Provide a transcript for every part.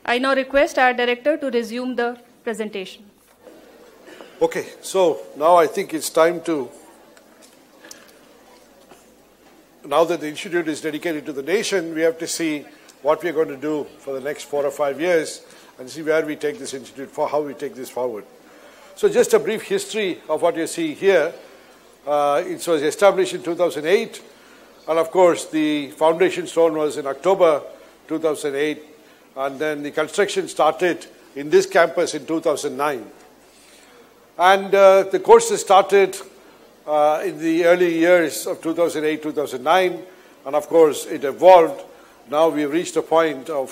I now request our director to resume the presentation. Okay, so now I think it's time to, now that the institute is dedicated to the nation, we have to see what we're going to do for the next 4 or 5 years and see where we take this institute, for how we take this forward. So just a brief history of what you see here. It was established in 2008, and of course the foundation stone was in October 2008, and then the construction started in this campus in 2009. And the courses started in the early years of 2008, 2009, and of course it evolved. Now we've reached a point of,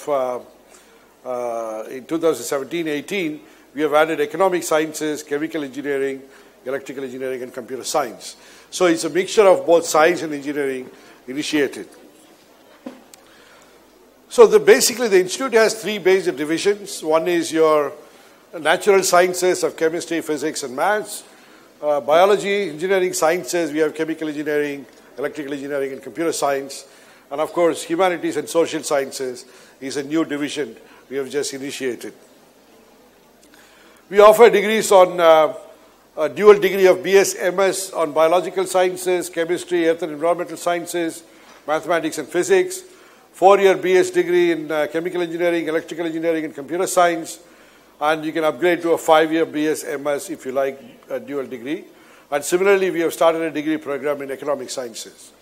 in 2017-18, we have added economic sciences, chemical engineering, electrical engineering, and computer science. So it's a mixture of both science and engineering initiated. So basically the institute has 3 basic divisions. One is your natural sciences of chemistry, physics, and maths. Biology, engineering sciences, we have chemical engineering, electrical engineering, and computer science. And of course, humanities and social sciences is a new division we have just initiated. We offer degrees on a dual degree of BS, MS on biological sciences, chemistry, earth and environmental sciences, mathematics and physics. 4-year BS degree in chemical engineering, electrical engineering, and computer science. And you can upgrade to a 5-year BS, MS if you like a dual degree. And similarly, we have started a degree program in economic sciences.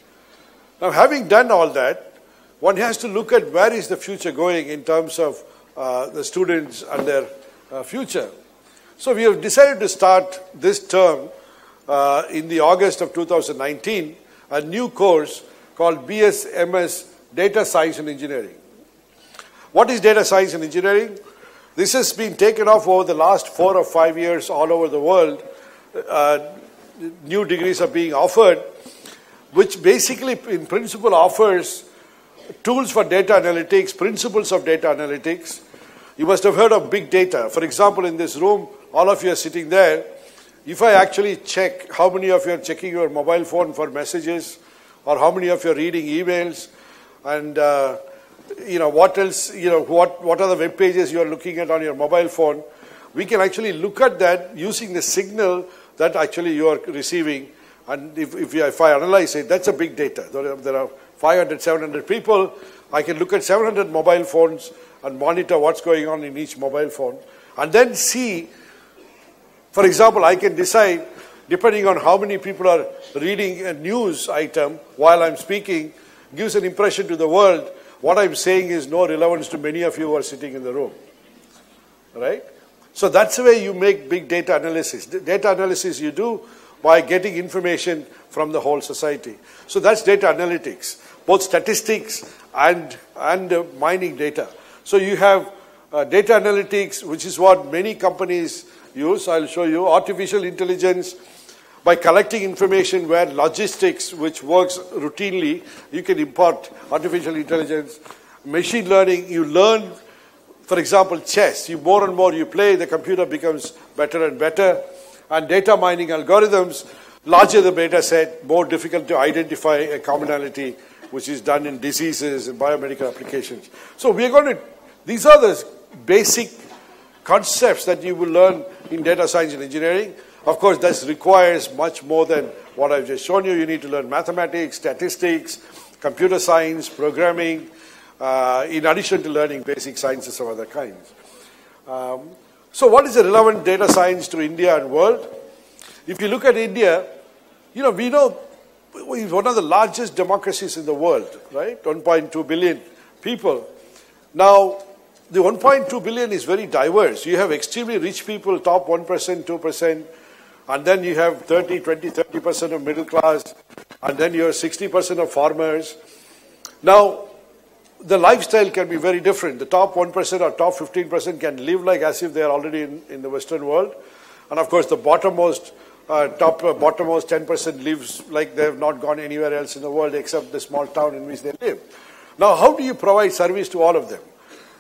Now, having done all that, one has to look at where is the future going in terms of the students and their future. So we have decided to start this term in the August of 2019, a new course called BS MS Data Science and Engineering. What is data science and engineering? This has been taken off over the last 4 or 5 years all over the world. New degrees are being offered, which basically in principle offers tools for data analytics, principles of data analytics. You must have heard of big data. For example, in this room, all of you are sitting there. If I actually check how many of you are checking your mobile phone for messages, or how many of you are reading emails, and what else, what are the web pages you are looking at on your mobile phone, we can actually look at that using the signal that actually you are receiving. And if I analyze it, that's a big data. There are 500, 700 people. I can look at 700 mobile phones and monitor what's going on in each mobile phone. And then see, for example, I can decide, depending on how many people are reading a news item while I'm speaking, gives an impression to the world. What I'm saying is no relevance to many of you who are sitting in the room. Right? So that's the way you make big data analysis. Data analysis you do by getting information from the whole society. So that's data analytics, both statistics and mining data. So you have data analytics, which is what many companies use. I'll show you. Artificial intelligence, by collecting information where logistics, which works routinely, you can import artificial intelligence. Machine learning, you learn, for example, chess. More and more you play, the computer becomes better and better. And data mining algorithms, larger the data set, more difficult to identify a commonality, which is done in diseases and biomedical applications. So we are going to, these are the basic concepts that you will learn in data science and engineering. Of course, this requires much more than what I've just shown you. You need to learn mathematics, statistics, computer science, programming, in addition to learning basic sciences of other kinds. So what is the relevant data science to India and world? If you look at India, we know we're one of the largest democracies in the world, right? 1.2 billion people. Now, the 1.2 billion is very diverse. You have extremely rich people, top 1%, 2%, and then you have 30% of middle class, and then you have 60% of farmers. Now, the lifestyle can be very different. The top 1% or top 15% can live like as if they are already in the Western world. And of course, the bottommost 10% lives like they have not gone anywhere else in the world except the small town in which they live. Now, how do you provide service to all of them?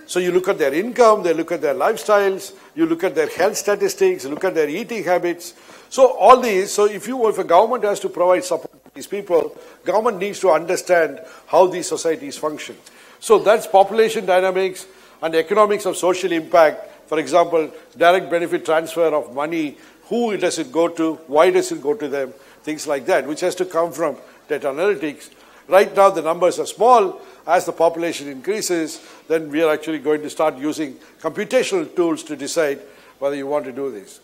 So you look at their income, they look at their lifestyles, you look at their health statistics, you look at their eating habits. So all these, if a government has to provide support to these people, government needs to understand how these societies function. So that's population dynamics, and the economics of social impact, for example, direct benefit transfer of money, who does it go to, why does it go to them, things like that, which has to come from data analytics. Right now the numbers are small. As the population increases, then we are actually going to start using computational tools to decide whether you want to do this.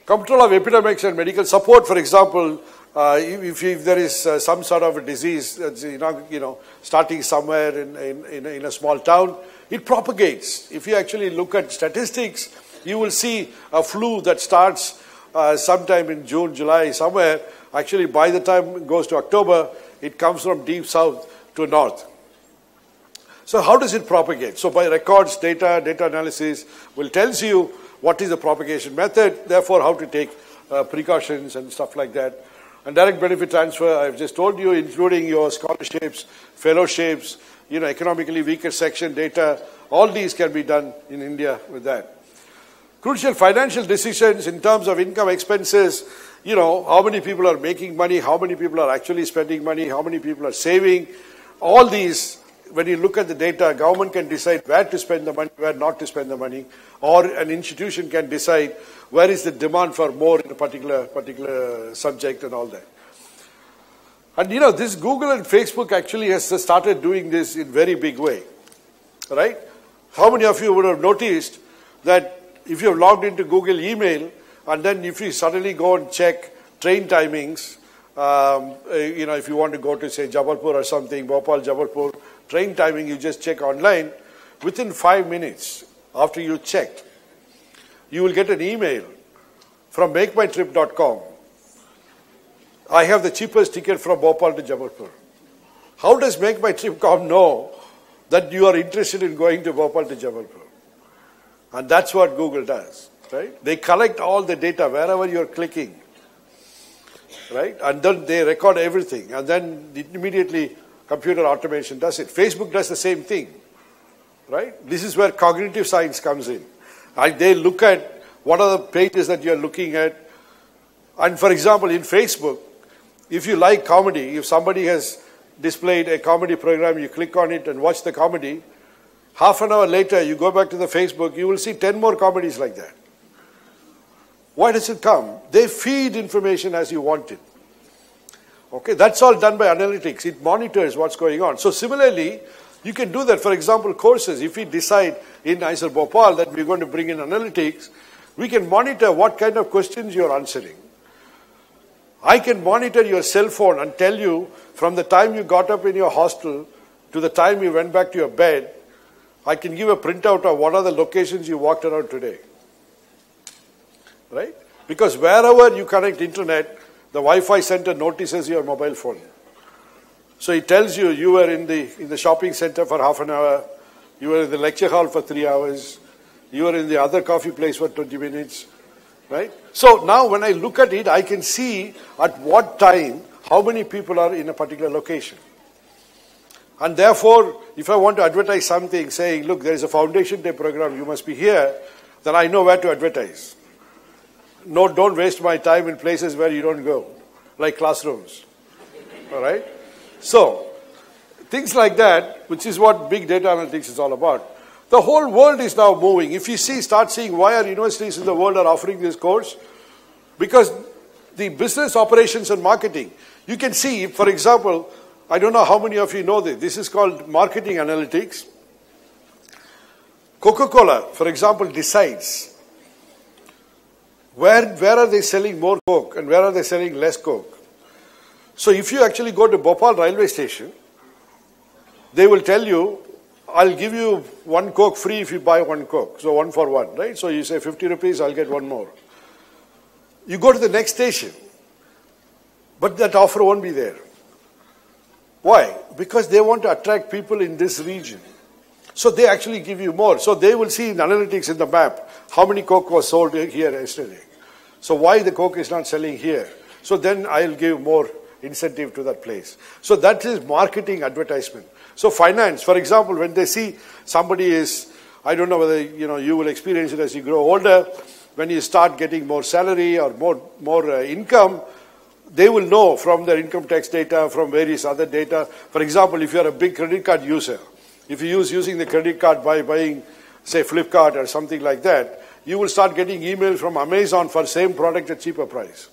Control of epidemics and medical support, for example, if there is some sort of a disease that's starting somewhere in a small town, it propagates. If you actually look at statistics, you will see a flu that starts sometime in June, July, somewhere. Actually, by the time it goes to October, it comes from deep south to north. So how does it propagate? So by records, data analysis will tells you what is the propagation method, therefore how to take precautions and stuff like that. And direct benefit transfer, I've just told you, including your scholarships, fellowships, economically weaker section data, all these can be done in India with that. Crucial financial decisions in terms of income expenses, how many people are making money, how many people are actually spending money, how many people are saving, all these. When you look at the data, government can decide where to spend the money, where not to spend the money, or an institution can decide where is the demand for more in a particular subject and all that. And this Google and Facebook actually has started doing this in very big way, right? How many of you would have noticed that if you have logged into Google email and then if you suddenly go and check train timings, if you want to go to say Jabalpur or something, Bhopal, Jabalpur, train timing, you just check online. Within 5 minutes after you checked, you will get an email from makemytrip.com. I have the cheapest ticket from Bhopal to Jabalpur. How does makemytrip.com know that you are interested in going to Bhopal to Jabalpur? And that's what Google does, right? They collect all the data wherever you're clicking, right? And then they record everything, and then immediately computer automation does it. Facebook does the same thing, right? This is where cognitive science comes in. And they look at what are the pages that you're looking at. And for example, in Facebook, if you like comedy, if somebody has displayed a comedy program, you click on it and watch the comedy, half an hour later, you go back to the Facebook, you will see 10 more comedies like that. Why does it come? They feed information as you want it. Okay, that's all done by analytics. It monitors what's going on. So similarly, you can do that. For example, courses. If we decide in IISER Bhopal that we're going to bring in analytics, we can monitor what kind of questions you're answering. I can monitor your cell phone and tell you from the time you got up in your hostel to the time you went back to your bed, I can give a printout of what are the locations you walked around today. Right? Because wherever you connect internet, the Wi-Fi center notices your mobile phone. So it tells you you were in the shopping center for half an hour, you were in the lecture hall for 3 hours, you were in the other coffee place for 20 minutes. Right? So now when I look at it, I can see at what time, how many people are in a particular location. And therefore, if I want to advertise something, saying, look, there is a Foundation Day program, you must be here, then I know where to advertise. No, don't waste my time in places where you don't go, like classrooms. All right? So, things like that, which is what big data analytics is all about. The whole world is now moving. If you start seeing why are universities in the world are offering this course, because the business operations and marketing, you can see, for example, I don't know how many of you know this. This is called marketing analytics. Coca-Cola, for example, decides where are they selling more Coke and where are they selling less Coke. So if you actually go to Bhopal railway station, they will tell you, I'll give you 1 Coke free if you buy 1 Coke. So 1 for 1, right? So you say 50 rupees, I'll get 1 more. You go to the next station, but that offer won't be there. Why? Because they want to attract people in this region. So they actually give you more. So they will see in analytics in the map how many Coke was sold here yesterday. So why the Coke is not selling here? So then I'll give more incentive to that place. So that is marketing advertisement. So finance, for example, when they see somebody is, I don't know whether you will experience it as you grow older, when you start getting more salary or more income, they will know from their income tax data, from various other data. For example, if you're a big credit card user, if you using the credit card by buying, say, Flipkart or something like that, you will start getting emails from Amazon for same product at cheaper price.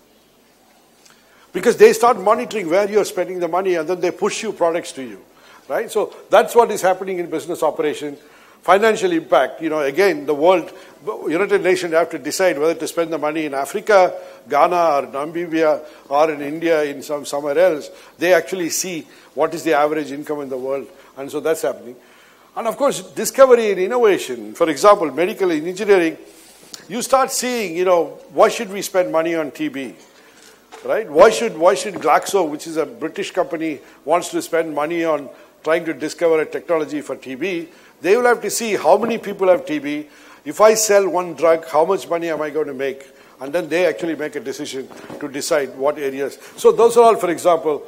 Because they start monitoring where you're spending the money, and then they push you products to you, right? So that's what is happening in business operation. Financial impact, again, the world, United Nations have to decide whether to spend the money in Africa, Ghana, or Namibia, or in India, in somewhere else. They actually see what is the average income in the world, and so that's happening. And of course, discovery and innovation. For example, medical engineering, you start seeing, why should we spend money on TB? Right? Why should Glaxo, which is a British company, wants to spend money on trying to discover a technology for TB? They will have to see how many people have TB. If I sell one drug, how much money am I going to make? And then they actually make a decision to decide what areas. So those are all, for example,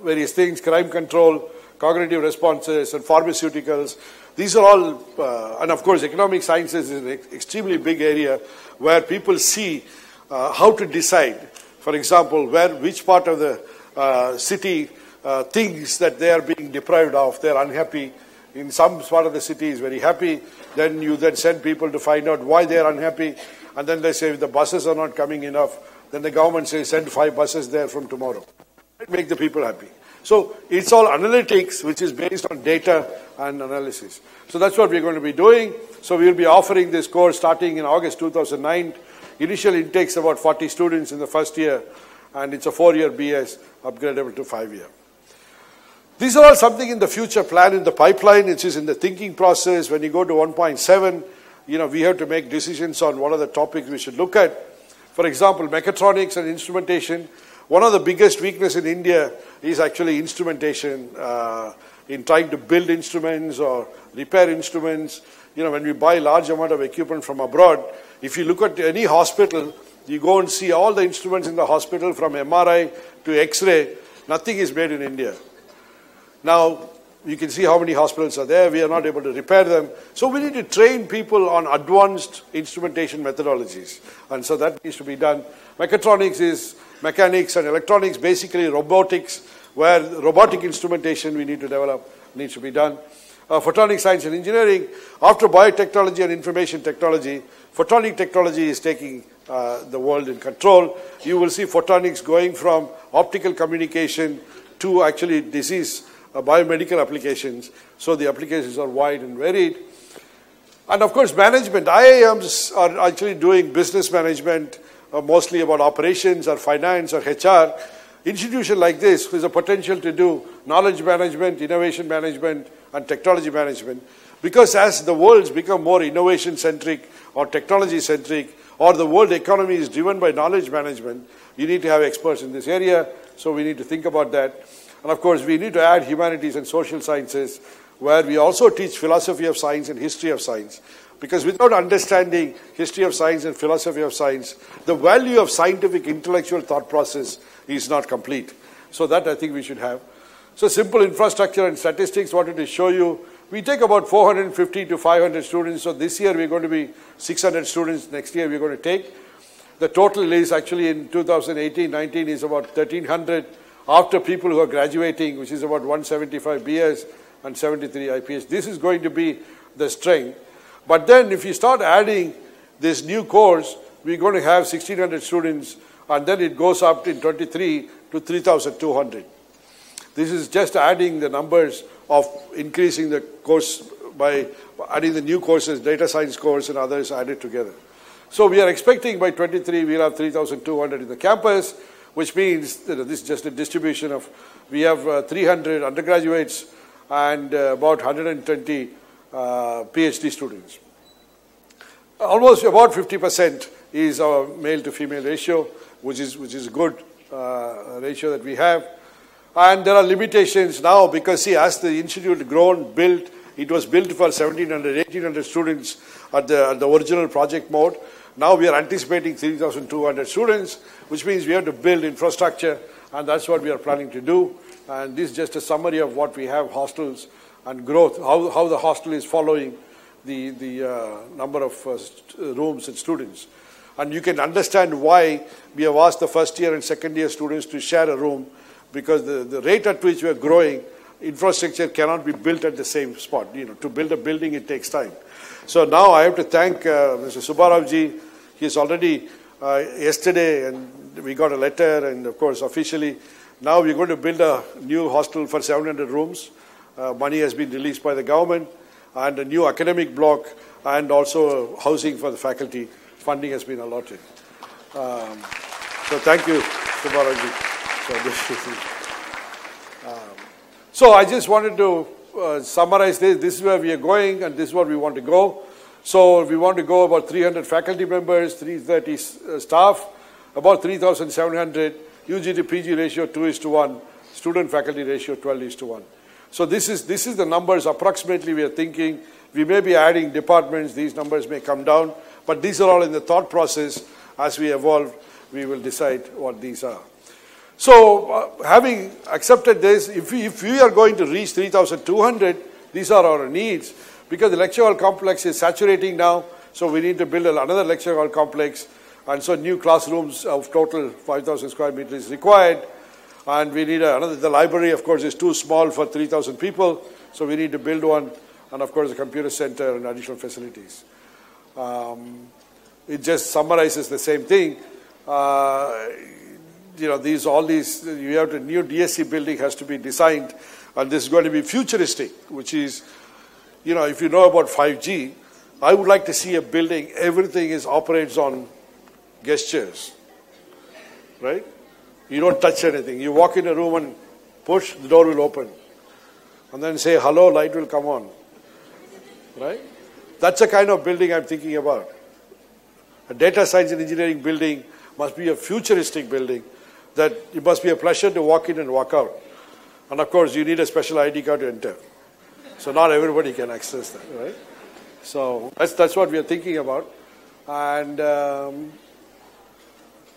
various things: crime control, cognitive responses, and pharmaceuticals. These are all, and of course, economic sciences is an extremely big area where people see how to decide. For example, which part of the city thinks that they are being deprived of, they are unhappy. In some part of the city is very happy. Then you send people to find out why they are unhappy. And then they say, if the buses are not coming enough, then the government says, send 5 buses there from tomorrow. Make the people happy. So it's all analytics, which is based on data and analysis. So that's what we're going to be doing. So we'll be offering this course starting in August 2009. Initial intake's about 40 students in the first year, and it's a 4-year BS, upgradable to 5-year. These are all something in the future plan, in the pipeline. It is in the thinking process. When you go to 1.7, we have to make decisions on what are the topics we should look at. For example, mechatronics and instrumentation. One of the biggest weaknesses in India is actually instrumentation, in trying to build instruments or repair instruments. When we buy large amount of equipment from abroad, if you look at any hospital, you go and see all the instruments in the hospital from MRI to X-ray, nothing is made in India. Now, you can see how many hospitals are there. We are not able to repair them. So we need to train people on advanced instrumentation methodologies. And so that needs to be done. Mechatronics is mechanics, and electronics, basically robotics, where robotic instrumentation we need to develop, needs to be done. Photonic science and engineering. After biotechnology and information technology, photonic technology is taking the world in control. You will see photonics going from optical communication to actually disease biomedical applications. So the applications are wide and varied. And of course, management. IIMs are actually doing business management, mostly about operations or finance or HR. Institution like this has a potential to do knowledge management, innovation management, and technology management. Because as the world's become more innovation-centric or technology-centric, or the world economy is driven by knowledge management, you need to have experts in this area. So we need to think about that. And of course, we need to add humanities and social sciences, where we also teach philosophy of science and history of science. Because without understanding history of science and philosophy of science, the value of scientific intellectual thought process is not complete. So that I think we should have. So simple infrastructure and statistics, wanted to show you. We take about 450 to 500 students. So this year we're going to be 600 students. Next year we're going to take. The total is actually in 2018-19 is about 1,300 after people who are graduating, which is about 175 BS and 73 IPS. This is going to be the strength. But then if you start adding this new course, we're going to have 1,600 students, and then it goes up in 23 to 3,200. This is just adding the numbers of increasing the course by adding the new courses, data science course and others added together. So we are expecting by 23 we'll have 3,200 in the campus, which means this is just a distribution of, we have 300 undergraduates and about 120 PhD students. Almost about 50% is our male to female ratio, which is a good ratio that we have. And there are limitations now because, see, as the institute grown, built, it was built for 1,700, 1,800 students at the original project mode. Now we are anticipating 3,200 students, which means we have to build infrastructure, and that's what we are planning to do. And this is just a summary of what we have, hostels and growth, how the hostel is following the number of rooms and students. And you can understand why we have asked the first year and second year students to share a room, because the rate at which we are growing, infrastructure cannot be built at the same spot. To build a building, it takes time. So now I have to thank Mr. Subbaravji. He's already, yesterday, and we got a letter, and of course, officially, now we're going to build a new hostel for 700 rooms. Money has been released by the government, and a new academic block, and also housing for the faculty. Funding has been allotted. So thank you, Subbaravji. So I just wanted to summarize this. This is where we are going, and this is where we want to go. So we want to go about 300 faculty members, 330 staff, about 3,700, UG to PG ratio 2:1, student faculty ratio 12:1. So this is the numbers approximately we are thinking. We may be adding departments, these numbers may come down, but these are all in the thought process. As we evolve, we will decide what these are. So having accepted this, if we are going to reach 3,200, these are our needs, because the lecture hall complex is saturating now, so we need to build another lecture hall complex, and so new classrooms of total 5,000 square meters is required, and we need another. The library, of course, is too small for 3,000 people, so we need to build one, and of course the computer center and additional facilities. It just summarizes the same thing. You have to, new DSC building has to be designed, and this is going to be futuristic, which is, if you know about 5G, I would like to see a building, everything operates on gestures, right? You don't touch anything. You walk in a room and push, the door will open. And then say, hello, light will come on, right? That's the kind of building I'm thinking about. A data science and engineering building must be a futuristic building, that it must be a pleasure to walk in and walk out. And of course, you need a special ID card to enter. So not everybody can access that, right? So that's what we are thinking about. And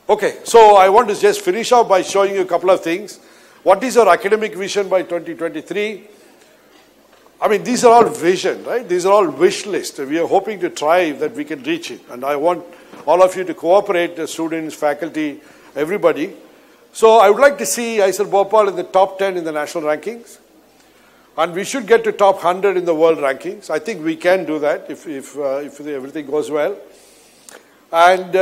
okay, so I want to just finish off by showing you a couple of things. What is our academic vision by 2023? I mean, these are all vision, right? These are all wish lists. We are hoping to try that we can reach it. And I want all of you to cooperate, the students, faculty, everybody. So I would like to see IISER Bhopal in the top 10 in the national rankings. And we should get to top 100 in the world rankings. I think we can do that if everything goes well. And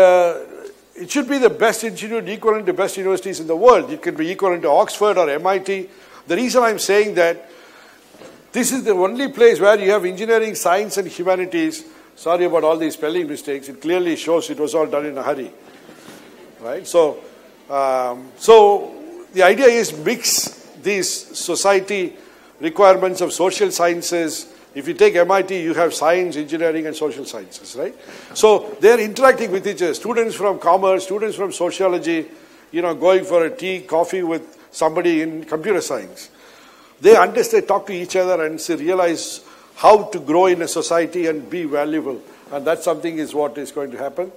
it should be the best institute equivalent to best universities in the world. It can be equivalent to Oxford or MIT. The reason I'm saying that, this is the only place where you have engineering, science and humanities. Sorry about all these spelling mistakes. It clearly shows it was all done in a hurry. Right? So the idea is mix these society requirements of social sciences. If you take MIT, you have science, engineering and social sciences, right? So they're interacting with each other. Students from commerce, students from sociology, going for a tea, coffee with somebody in computer science. They understand, talk to each other and realize how to grow in a society and be valuable. And that's something is what is going to happen.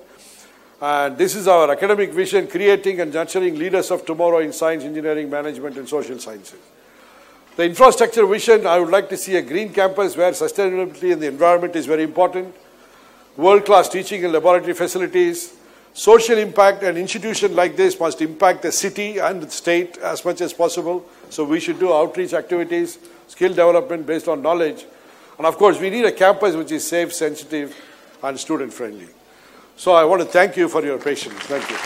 And this is our academic vision, creating and nurturing leaders of tomorrow in science, engineering, management and social sciences. The infrastructure vision, I would like to see a green campus where sustainability and the environment is very important. World-class teaching and laboratory facilities. Social impact, an institution like this must impact the city and the state as much as possible. So we should do outreach activities, skill development based on knowledge. And of course, we need a campus which is safe, sensitive, and student-friendly. So I want to thank you for your patience. Thank you.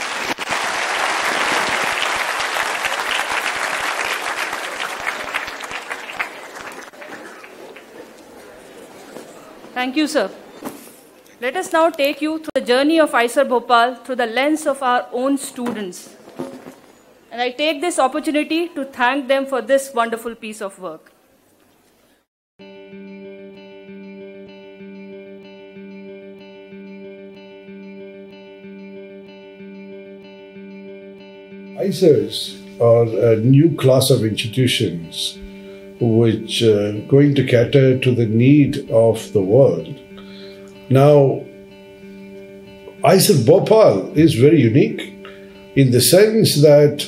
Thank you, sir. Let us now take you through the journey of IISER Bhopal through the lens of our own students. And I take this opportunity to thank them for this wonderful piece of work. IISERs are a new class of institutions which are going to cater to the need of the world. Now, IISER Bhopal is very unique in the sense that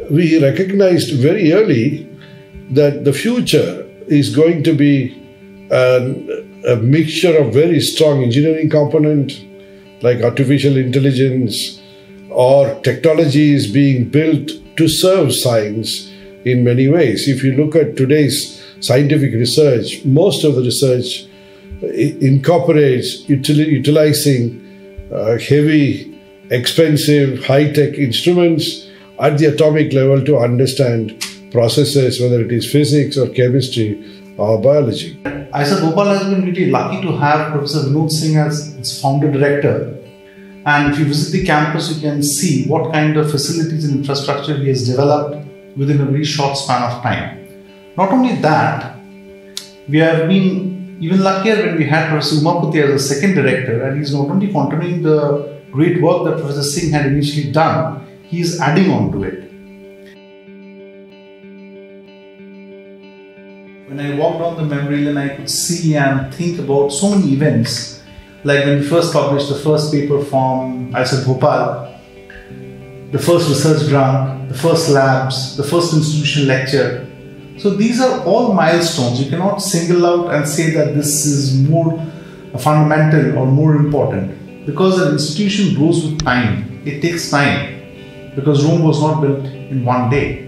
we recognized very early that the future is going to be a mixture of very strong engineering component like artificial intelligence or technologies being built to serve science in many ways. If you look at today's scientific research, most of the research incorporates utilizing heavy, expensive, high-tech instruments at the atomic level to understand processes, whether it is physics or chemistry or biology. IISER Bhopal has been really lucky to have Professor Vinod Singh as its founder director. And if you visit the campus, you can see what kind of facilities and infrastructure he has developed within a very short span of time. Not only that, we have been even luckier when we had Professor Umaputi as a second director, and he's not only continuing the great work that Professor Singh had initially done, he is adding on to it. When I walked down the memory lane, I could see and think about so many events. Like when we first published the first paper from IISER Bhopal, the first research grant, the first labs, the first institutional lecture. So these are all milestones. You cannot single out and say that this is more fundamental or more important, because an institution grows with time. It takes time, because Rome was not built in one day.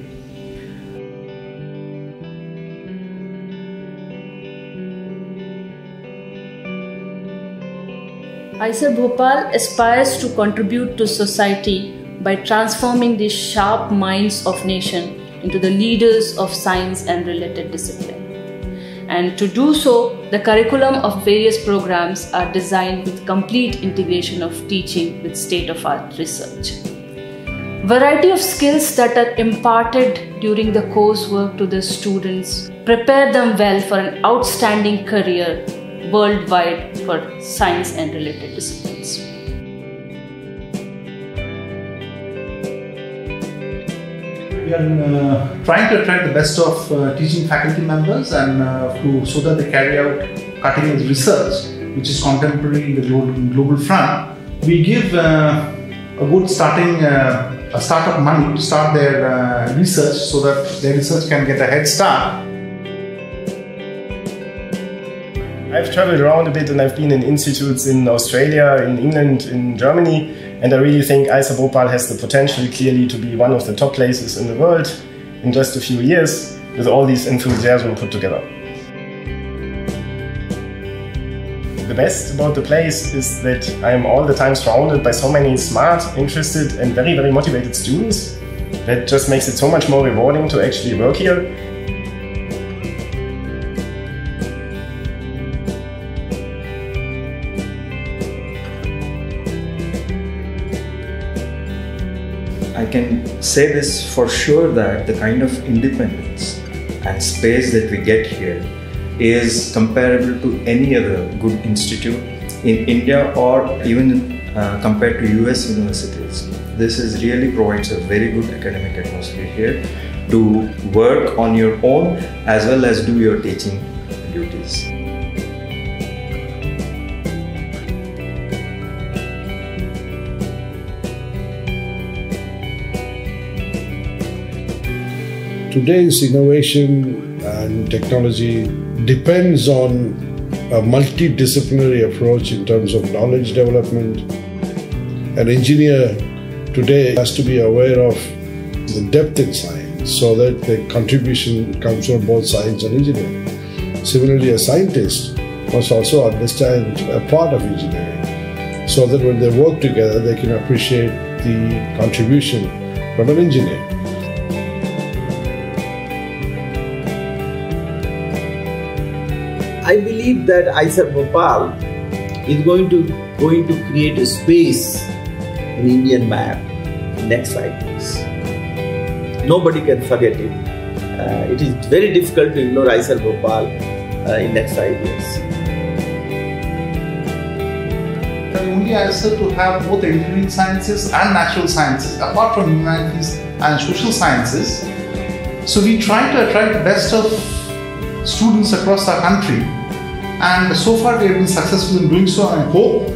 IISER Bhopal aspires to contribute to society by transforming the sharp minds of nation into the leaders of science and related discipline. And to do so, the curriculum of various programs are designed with complete integration of teaching with state-of-art research. Variety of skills that are imparted during the coursework to the students prepare them well for an outstanding career worldwide for science and related disciplines. We are trying to attract the best of teaching faculty members and so that they carry out cutting-edge research, which is contemporary in the global front. We give a good startup money to start their research so that their research can get a head start. I've traveled around a bit and I've been in institutes in Australia, in England, in Germany, and I really think IISER Bhopal has the potential clearly to be one of the top places in the world in just a few years with all these enthusiasm put together. The best about the place is that I am all the time surrounded by so many smart, interested and very, very motivated students. That just makes it so much more rewarding to actually work here. I can say this for sure that the kind of independence and space that we get here is comparable to any other good institute in India or even compared to US universities. This really provides a very good academic atmosphere here to work on your own as well as do your teaching duties. Today's innovation and technology depends on a multidisciplinary approach in terms of knowledge development. An engineer today has to be aware of the depth in science so that the contribution comes from both science and engineering. Similarly, a scientist must also understand a part of engineering so that when they work together, they can appreciate the contribution from an engineer. I believe that IISER Bhopal is going to create a space in Indian map in next 5 years. Nobody can forget it. It is very difficult to ignore IISER Bhopal in next 5 years. Only IISER to have both engineering sciences and natural sciences, apart from humanities and social sciences. So we try to attract the best of students across our country, and so far we have been successful in doing so, and I hope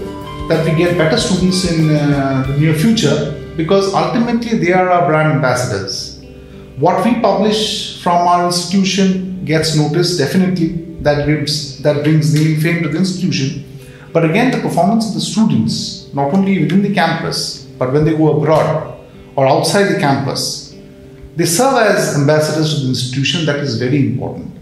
that we get better students in the near future, because ultimately they are our brand ambassadors. What we publish from our institution gets noticed, definitely that brings name fame to the institution, but again the performance of the students, not only within the campus but when they go abroad or outside the campus, They serve as ambassadors to the institution. That is very important.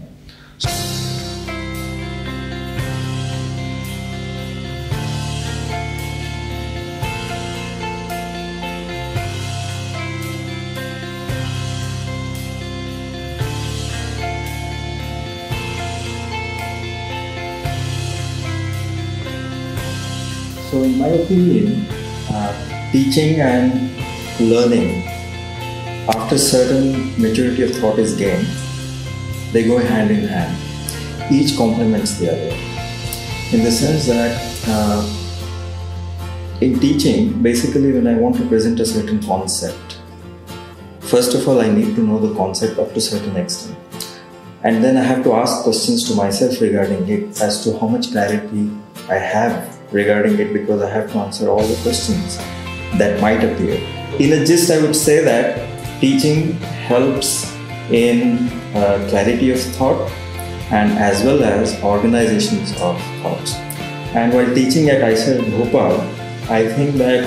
So in my opinion, teaching and learning, after certain maturity of thought is gained, they go hand in hand. Each complements the other. In the sense that in teaching, basically when I want to present a certain concept, first of all I need to know the concept up to a certain extent. And then I have to ask questions to myself regarding it as to how much clarity I have regarding it, because I have to answer all the questions that might appear. In a gist, I would say that teaching helps in clarity of thought and as well as organizations of thoughts. And while teaching at IISER Bhopal, I think that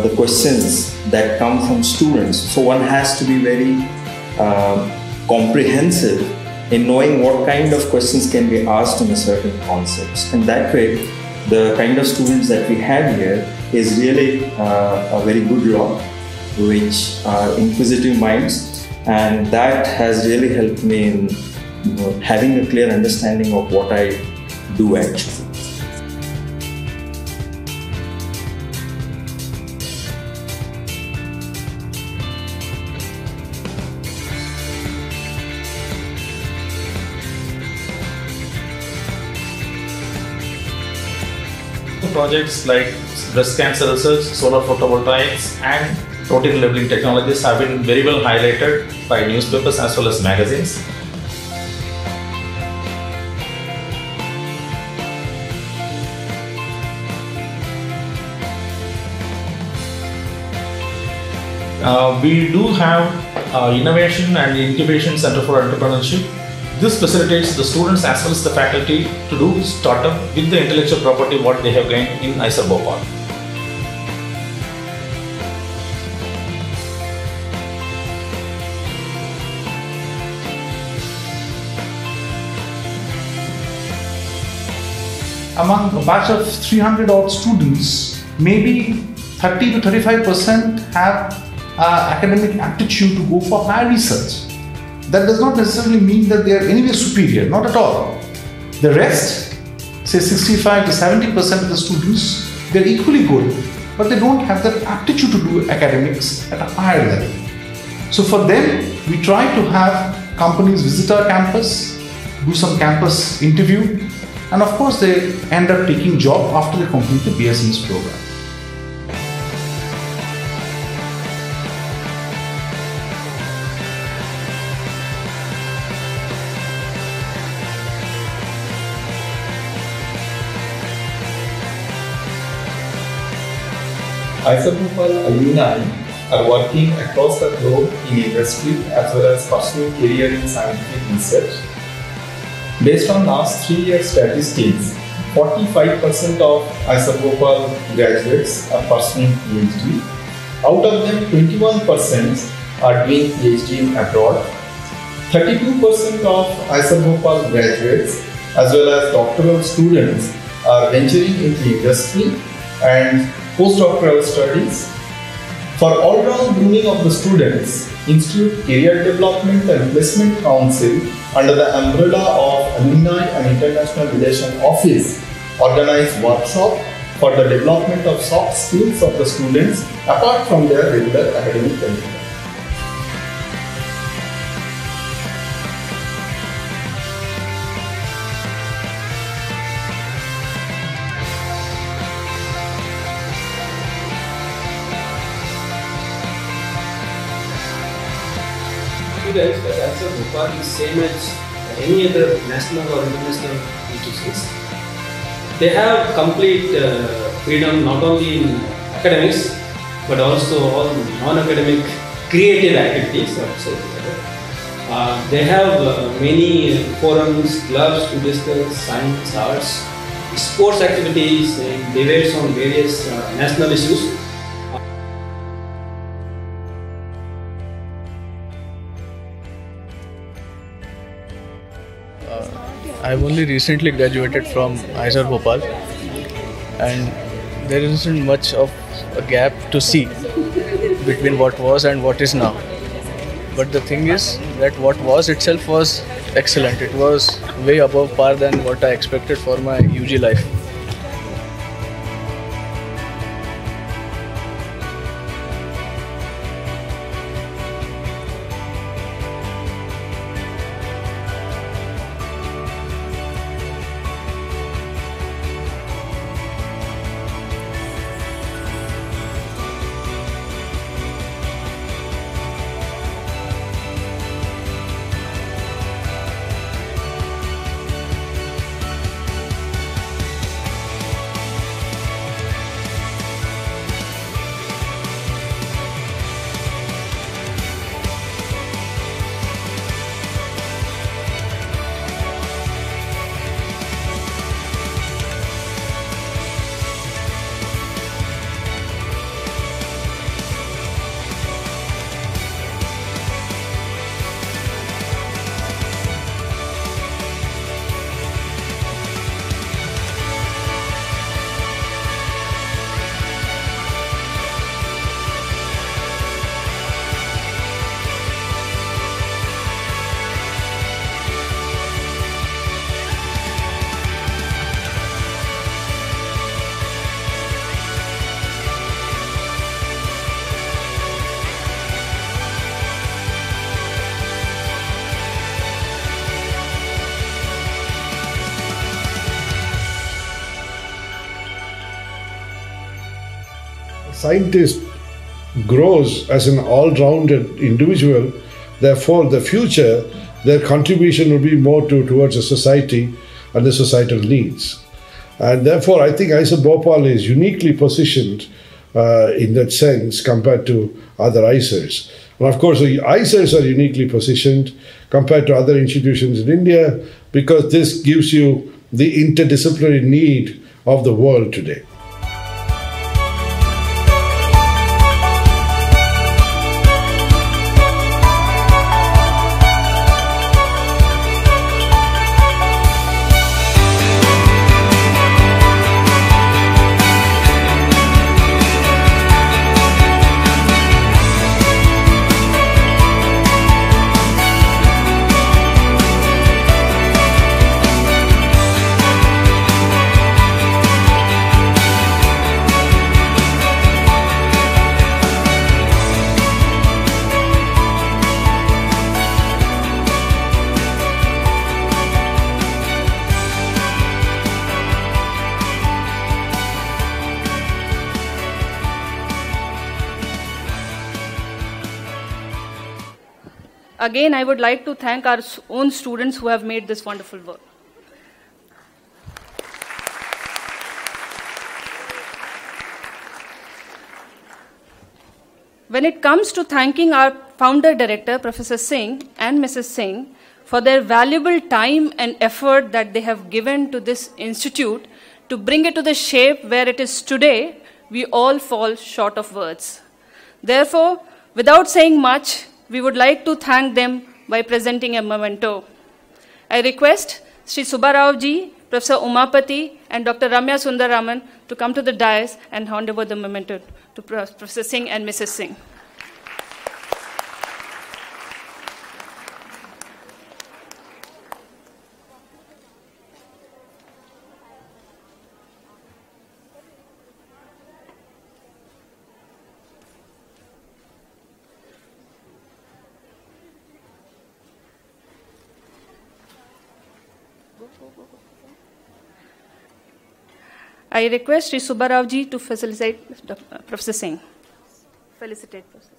the questions that come from students, so one has to be very comprehensive in knowing what kind of questions can be asked on a certain concepts. And that way, the kind of students that we have here is really a very good lot, which are inquisitive minds, and that has really helped me in having a clear understanding of what I do actually. Projects like breast cancer research, solar photovoltaics and protein labeling technologies have been very well highlighted by newspapers as well as magazines. We do have Innovation and Incubation Center for Entrepreneurship. This facilitates the students as well as the faculty to do startup with the intellectual property what they have gained in IISER Bhopal. Among a batch of 300 odd students, maybe 30 to 35% have academic aptitude to go for higher research. That does not necessarily mean that they are anyway superior, not at all. The rest, say 65 to 70% of the students, they are equally good, but they don't have that aptitude to do academics at a higher level. So for them, we try to have companies visit our campus, do some campus interview, and of course they end up taking job after they complete the BSMS program. IISER Bhopal alumni are working across the globe in industry as well as pursuing career in scientific research. Based on last 3 years statistics, 45% of IISER Bhopal graduates are pursuing PhD. Out of them, 21% are doing PhD abroad. 32% of IISER Bhopal graduates as well as doctoral students are venturing into industry and postdoctoral studies. For all-round grooming of the students, Institute Career Development and Placement Council under the umbrella of Alumni and International Relations Office organize workshop for the development of soft skills of the students apart from their regular academic curriculum. Guys, that IISER Bhopal is same as any other national or international institutions. They have complete freedom not only in academics but also all non-academic creative activities. They have many forums, clubs to discuss science, arts, sports activities, and debates on various national issues. I've only recently graduated from IISER Bhopal, and there isn't much of a gap to see between what was and what is now. But the thing is that what was itself was excellent. It was way above par than what I expected for my UG life. Scientist grows as an all-rounded individual, therefore the future, their contribution will be more towards the society and the societal needs. And therefore I think IISER Bhopal is uniquely positioned in that sense compared to other IISERs. And of course the IISERs are uniquely positioned compared to other institutions in India because this gives you the interdisciplinary need of the world today. Again, I would like to thank our own students who have made this wonderful work. When it comes to thanking our founder director, Professor Singh and Mrs. Singh, for their valuable time and effort that they have given to this institute to bring it to the shape where it is today, we all fall short of words. Therefore, without saying much, we would like to thank them by presenting a memento. I request Sri Subbarao ji, Professor Umapati, and Dr. Ramya Sundaraman to come to the dais and hand over the memento to Professor Singh and Mrs. Singh. I request Sri Subbarao ji to facilitate Professor Singh. Felicitate Professor.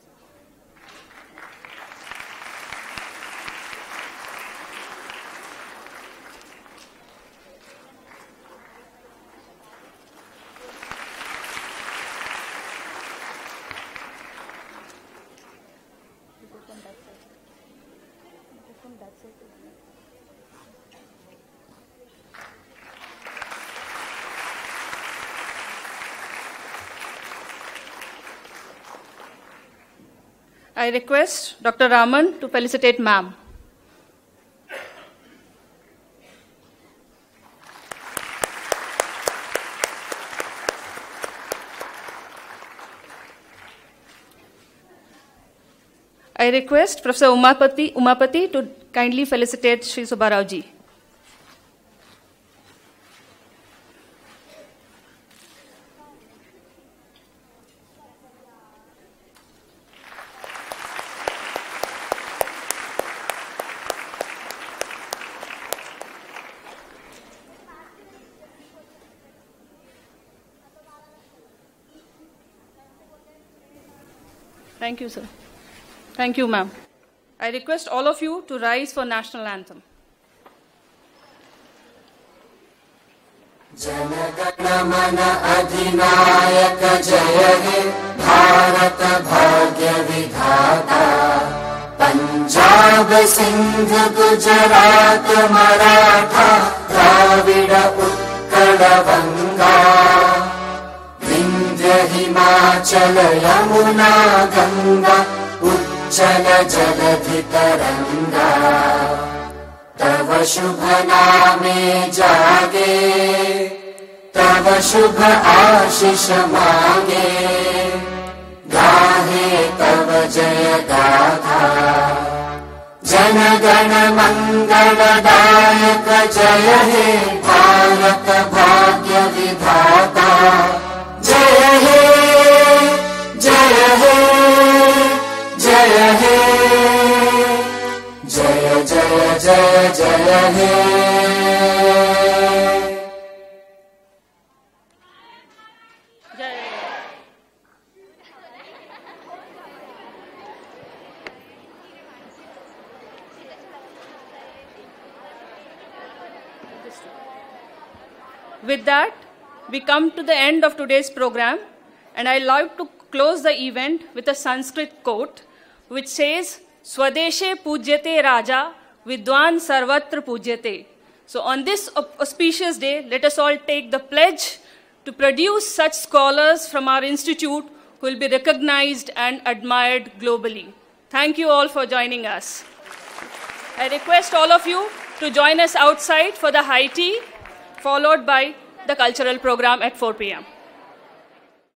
I request Dr. Raman to felicitate ma'am. I request Professor Umapati to kindly felicitate Shri Subbarao ji. Thank you, sir. Thank you, ma'am. I request all of you to rise for national anthem. Jana Mana Adhinayaka Jaya He Bharat Bhagya Vidhata Punjab Sindh Gujarat Maratha Dravida Utkala Vanga Vindhya Himachala Yamuna Ganga Uchala Jaladhi Taranga तव शुभ नामे जागे तव शुभ आशीष मांगे गाहे तव जय गाथा जन गण मंगलदायक जय हे भारत भाग्य विधाता जय हे जय हे जय हे जय जय जय जय हे With that, we come to the end of today's program, and I like to close the event with a Sanskrit quote which says, Swadeshe pujyate raja, vidwan sarvatra pujyate. So on this auspicious day, let us all take the pledge to produce such scholars from our institute who will be recognized and admired globally. Thank you all for joining us. I request all of you to join us outside for the high tea, followed by the cultural program at 4 p.m.